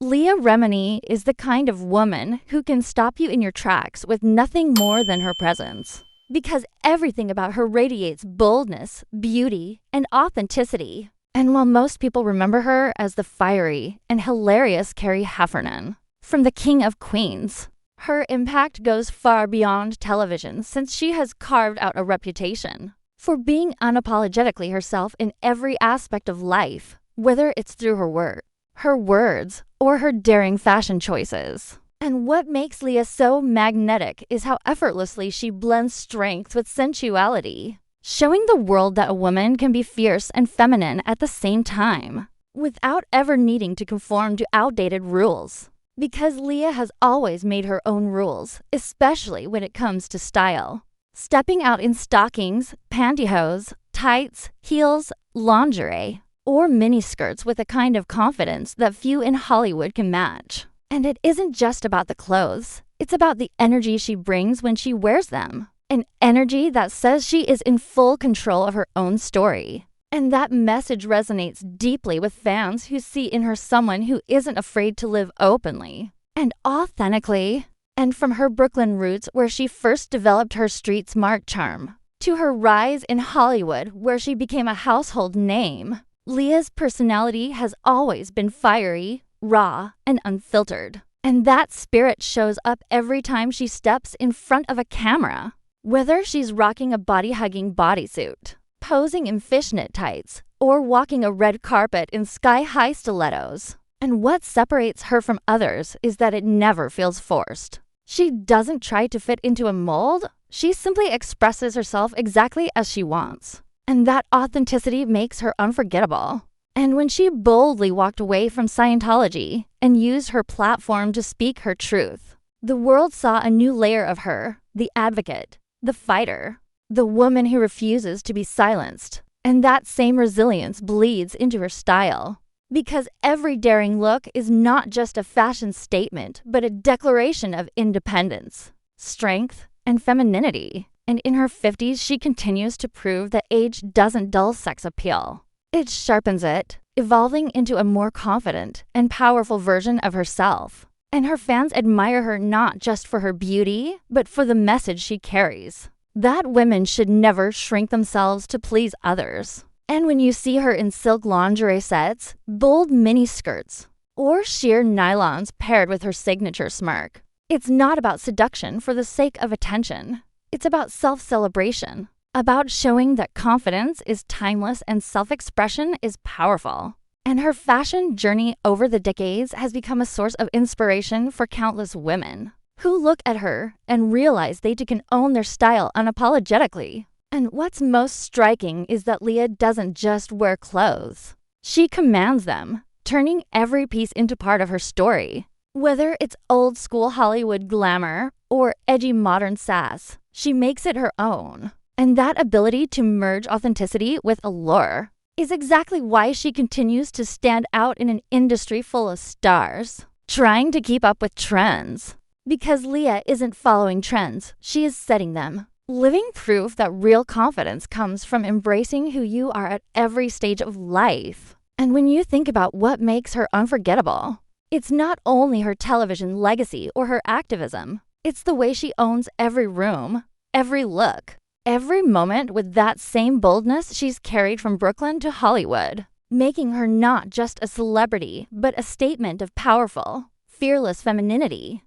Leah Remini is the kind of woman who can stop you in your tracks with nothing more than her presence. Because everything about her radiates boldness, beauty, and authenticity. And while most people remember her as the fiery and hilarious Carrie Heffernan from The King of Queens, her impact goes far beyond television since she has carved out a reputation for being unapologetically herself in every aspect of life, whether it's through her words, or her daring fashion choices. And what makes Leah so magnetic is how effortlessly she blends strength with sensuality, showing the world that a woman can be fierce and feminine at the same time, without ever needing to conform to outdated rules. Because Leah has always made her own rules, especially when it comes to style. Stepping out in stockings, pantyhose, tights, heels, lingerie, or miniskirts with a kind of confidence that few in Hollywood can match. And it isn't just about the clothes. It's about the energy she brings when she wears them. An energy that says she is in full control of her own story. And that message resonates deeply with fans who see in her someone who isn't afraid to live openly and authentically. And from her Brooklyn roots, where she first developed her street smart charm, to her rise in Hollywood, where she became a household name, Leah's personality has always been fiery, raw, and unfiltered. And that spirit shows up every time she steps in front of a camera. Whether she's rocking a body-hugging bodysuit, posing in fishnet tights, or walking a red carpet in sky-high stilettos. And what separates her from others is that it never feels forced. She doesn't try to fit into a mold. She simply expresses herself exactly as she wants. And that authenticity makes her unforgettable. And when she boldly walked away from Scientology and used her platform to speak her truth, the world saw a new layer of her, the advocate, the fighter, the woman who refuses to be silenced. And that same resilience bleeds into her style. Because every daring look is not just a fashion statement, but a declaration of independence, strength, and femininity. And in her 50s, she continues to prove that age doesn't dull sex appeal. It sharpens it, evolving into a more confident and powerful version of herself. And her fans admire her not just for her beauty, but for the message she carries. That women should never shrink themselves to please others. And when you see her in silk lingerie sets, bold mini skirts, or sheer nylons paired with her signature smirk, it's not about seduction for the sake of attention. It's about self-celebration, about showing that confidence is timeless and self-expression is powerful. And her fashion journey over the decades has become a source of inspiration for countless women who look at her and realize they too can own their style unapologetically. And what's most striking is that Leah doesn't just wear clothes. She commands them, turning every piece into part of her story. Whether it's old school Hollywood glamour or edgy modern sass, she makes it her own. And that ability to merge authenticity with allure is exactly why she continues to stand out in an industry full of stars, trying to keep up with trends. Because Leah isn't following trends, she is setting them. Living proof that real confidence comes from embracing who you are at every stage of life. And when you think about what makes her unforgettable, it's not only her television legacy or her activism. It's the way she owns every room, every look, every moment with that same boldness she's carried from Brooklyn to Hollywood, making her not just a celebrity, but a statement of powerful, fearless femininity.